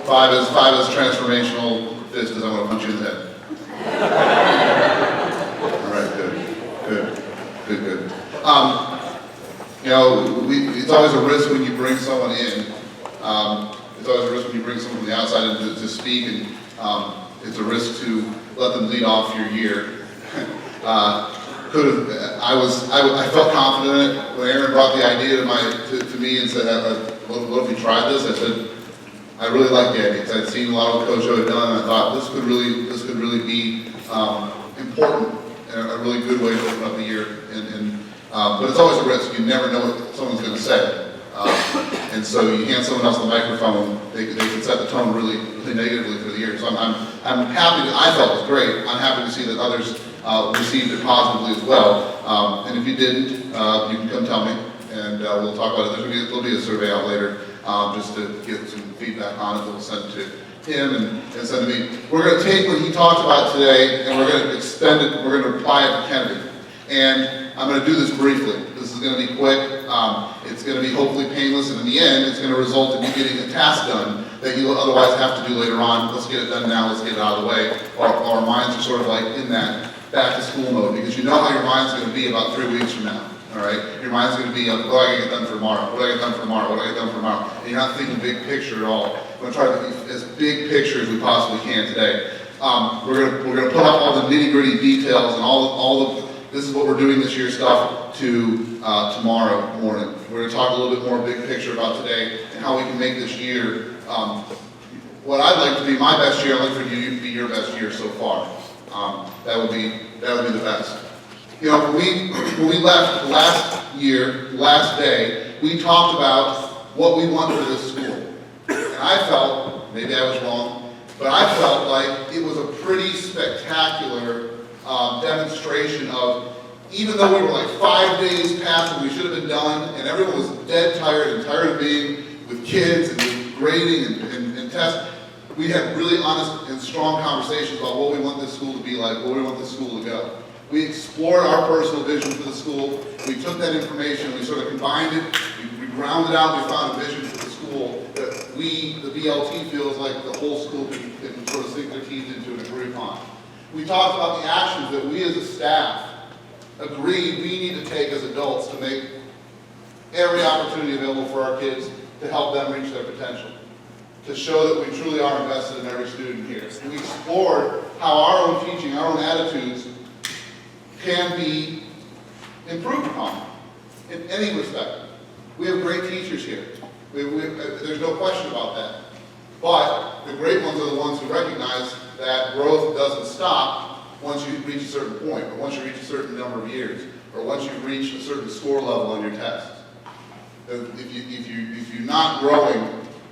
Five is transformational. Fist is I'm going to punch you in the head. All right, good. You know, it's always a risk when you bring someone in. It's always a risk when you bring someone from the outside in to speak, and it's a risk to let them lead off your year. I felt confident in it. When Aaron brought the idea to me and said, what if we tried this? I said, I really like the idea, because I'd seen a lot of what Coach O had done, and I thought this could really be important and a really good way to open up the year. But it's always a risk. You never know what someone's going to say. And so you hand someone else the microphone, they can set the tone really negatively for the year. So I'm happy that I felt it was great. I'm happy to see that others received it positively as well. And if you didn't, you can come tell me, and we'll talk about it. There'll be a survey out later just to get some feedback on it that we'll send to him and send to me. We're going to take what he talked about today, and we're going to extend it. We're going to apply it to Kennedy. And I'm going to do this briefly. This is going to be quick. It's going to be hopefully painless, and in the end, it's going to result in you getting a task done that you otherwise have to do later on. Let's get it done now. Let's get it out of the way. Our minds are sort of like in that back to school mode, because you know how your mind's going to be about 3 weeks from now. All right, your mind's going to be, what do I get done for tomorrow? What do I get done for tomorrow? What do I get done for tomorrow? And you're not thinking big picture at all. We're going to try to be as big picture as we possibly can today. We're going to put up all the nitty-gritty details and all the this is what we're doing this year stuff to tomorrow morning. We're going to talk a little bit more big picture about today and how we can make this year what I'd like to be my best year. I'd like for you to be your best year so far. That would be the best. You know, when we left last day, we talked about what we want for this school. And I felt, maybe I was wrong, but I felt like it was a pretty spectacular demonstration of, even though we were like 5 days past when we should have been done, and everyone was dead tired and tired of being with kids and with grading and tests, we had really honest and strong conversations about what we want this school to be like, what we want this school to go. We explored our personal vision for the school. We took that information, we sort of combined it, we ground it out, we found a vision for the school that we, the BLT, feels like the whole school can sort of sink their teeth into and agree upon. We talked about the actions that we as a staff agreed we need to take as adults to make every opportunity available for our kids to help them reach their potential, to show that we truly are invested in every student here. And we explored how our own teaching, our own attitudes can be improved upon in any respect. We have great teachers here. There's no question about that. But the great ones are the ones who recognize that growth doesn't stop once you reach a certain point, or once you reach a certain number of years, or once you reach a certain score level on your tests. If you're not growing,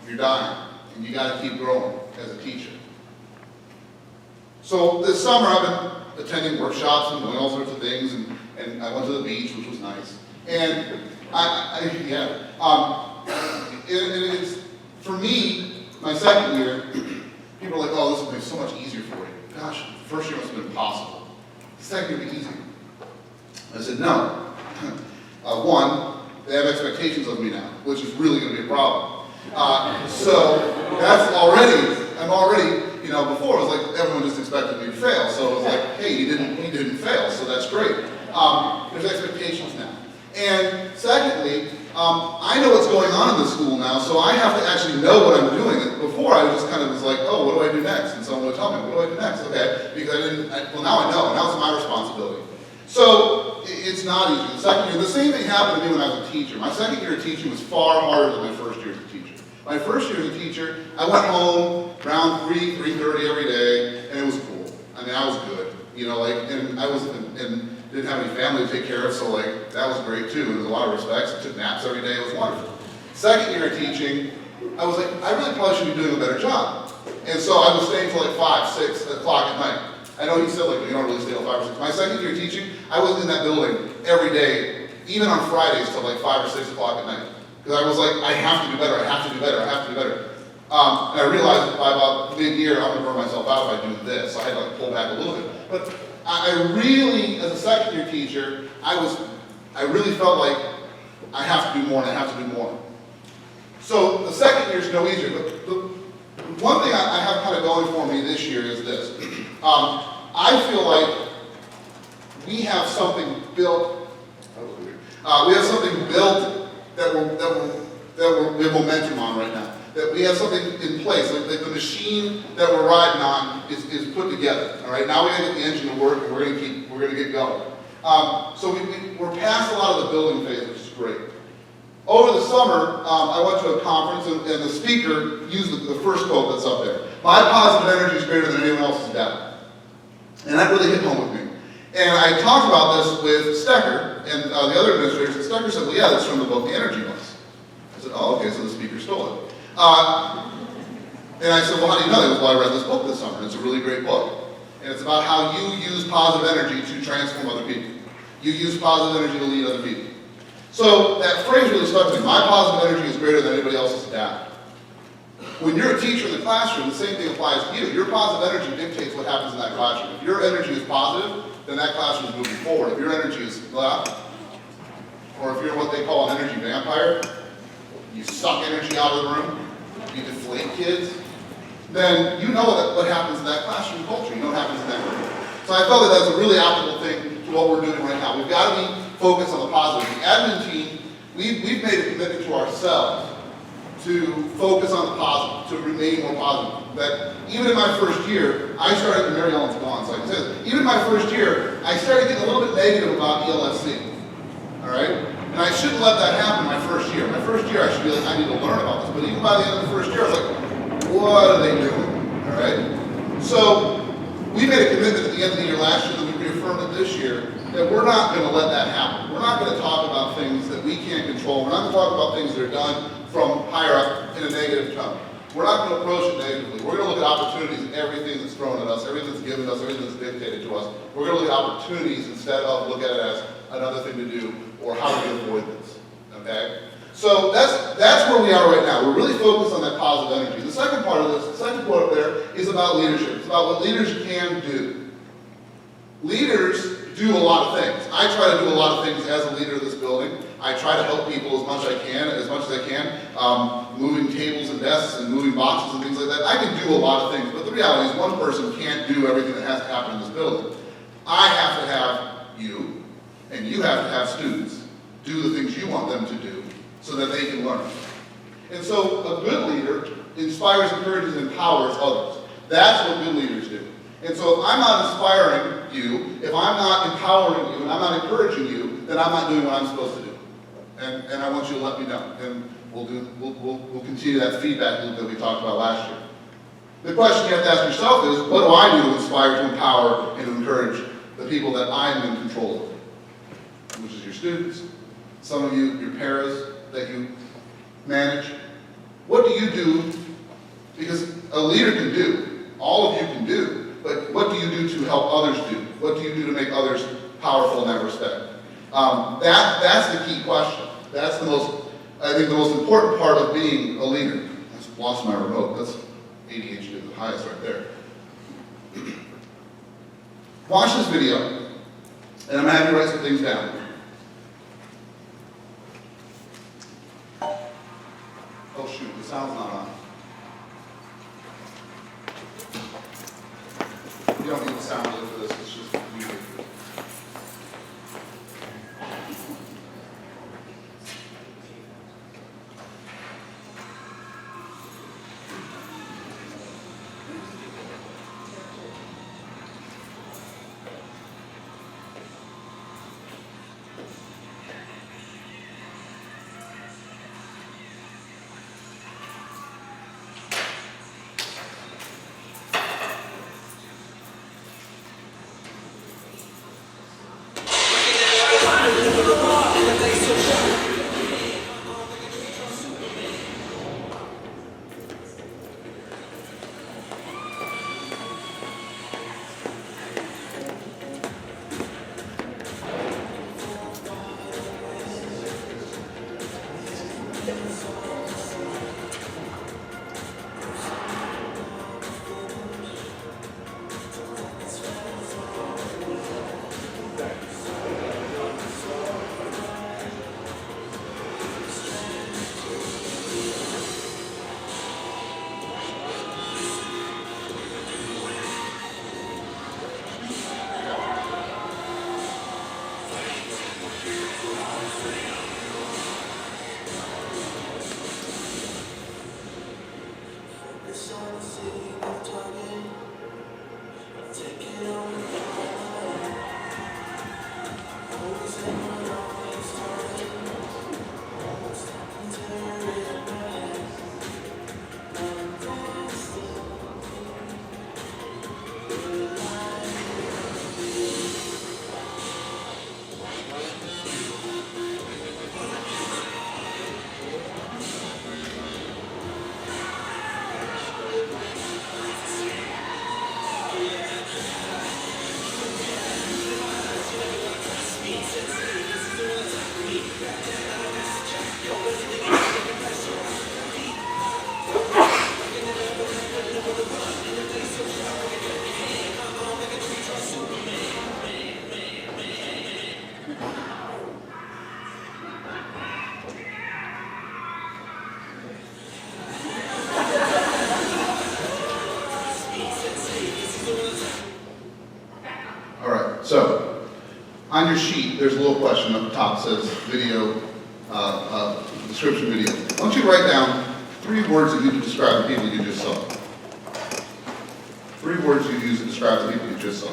you're dying, and you got to keep growing as a teacher. So this summer I've been attending workshops and doing all sorts of things, and I went to the beach, which was nice. And it's, for me, my second year, people are like, oh, this will be so much easier for you. Gosh, the first year must have been impossible. The second year will be easy. I said, no. One, they have expectations of me now, which is really going to be a problem. So that's I'm already, before it was like everyone just expected me to fail. So it was like, hey, he didn't fail, so that's great. There's expectations now. And secondly, I know what's going on in the school now, so I have to actually know what I'm doing. Before I just kind of was like, oh, what do I do next? And someone would tell me, what do I do next? Okay, because now I know, now it's my responsibility. So it's not easy. The second year, the same thing happened to me when I was a teacher. My second year of teaching was far harder than my first year as a teacher. My first year as a teacher, I went home around 3:30 every day, and it was cool. I mean, I was good, and I didn't have any family to take care of, so that was great too in a lot of respects. I took naps every day, it was wonderful. Second year of teaching, I was like, I really probably should be doing a better job. And so I was staying till 5, 6 o'clock at night. I know he said you don't really stay till 5 or 6. My second year of teaching, I was in that building every day, even on Fridays till 5 or 6 o'clock at night. Because I was like, I have to do better, I have to do better, I have to do better. And I realized that by about mid-year, I'm going to burn myself out if I do this. So I had to pull back a little bit. But I really, as a second year teacher, I really felt like I have to do more and I have to do more. So the second year is no easier. But one thing I have kind of going for me this year is this. I feel like we have something built. We have something built that we have momentum on right now. That we have something in place. Like the machine that we're riding on is put together. All right. Now we gotta get the engine to work, and we're gonna get going. So we're past a lot of the building phase, which is great. Over the summer, I went to a conference, and the speaker used the first quote that's up there. My positive energy is greater than anyone else's doubt. And that really hit home with me. And I talked about this with Stecker and the other administrators, and Stecker said, well, yeah, that's from the book, The Energy Bus. I said, oh, okay, so the speaker stole it. And I said, well, how do you know that? He goes, well, I read this book this summer. It's a really great book. And it's about how you use positive energy to transform other people. You use positive energy to lead other people. So that phrase really stuck to me. My positive energy is greater than anybody else's doubt. When you're a teacher in the classroom, the same thing applies to you. Your positive energy dictates what happens in that classroom. If your energy is positive, then that classroom is moving forward. If your energy is blah, or if you're what they call an energy vampire, you suck energy out of the room, you deflate kids, then you know what happens in that classroom culture. You know what happens in that room. So I felt that that's a really applicable thing to what we're doing right now. We've got to be focused on the positive. The admin team, we've made a commitment to ourselves to focus on the positive, to remain more positive. That even in my first year, I started, and Mary Ellen's gone, so I can say this, even in my first year, I started getting a little bit negative about ELSC. All right? And I shouldn't let that happen my first year. My first year, I should be like, I need to learn about this. But even by the end of the first year, I was like, what are they doing? All right? So we made a commitment at the end of the year last year, that we reaffirmed it this year, that we're not going to let that happen. We're not going to talk about things that we can't control. We're not going to talk about things that are done from higher up in a negative tone. We're not going to approach it negatively. We're going to look at opportunities in everything that's thrown at us, everything that's given us, everything that's dictated to us. We're going to look at opportunities instead of look at it as another thing to do or how do we avoid this. Okay? So that's where we are right now. We're really focused on that positive energy. The second part of this, the second part up there, is about leadership. It's about what leaders can do. Leaders do a lot of things. I try to do a lot of things as a leader of this building. I try to help people as much as I can, moving tables and desks and moving boxes and things like that. I can do a lot of things, but the reality is one person can't do everything that has to happen in this building. I have to have you, and you have to have students do the things you want them to do so that they can learn. And so a good leader inspires, encourages, and empowers others. That's what good leaders do. And so if I'm not inspiring you, if I'm not empowering you, and I'm not encouraging you, then I'm not doing what I'm supposed to do. And I want you to let me know. And we'll continue that feedback loop that we talked about last year. The question you have to ask yourself is, what do I do to inspire, to empower, and to encourage the people that I'm in control of? Which is your students, some of you, your paras that you manage. What do you do? Because a leader can do, all of you can do, but what do you do to help others do? What do you do to make others powerful in that respect? That's the key question. That's the most important part of being a leader. I just lost my remote. That's ADHD at the highest right there. Watch this video, and I'm going to have you write some things down. Oh shoot, the sound's not on. You don't need the sound really for this, it's just music. on your sheet, there's a little question up top that says video, description video. I want you to write down 3 words that you can describe the people you just saw. 3 words you use to describe the people you just saw.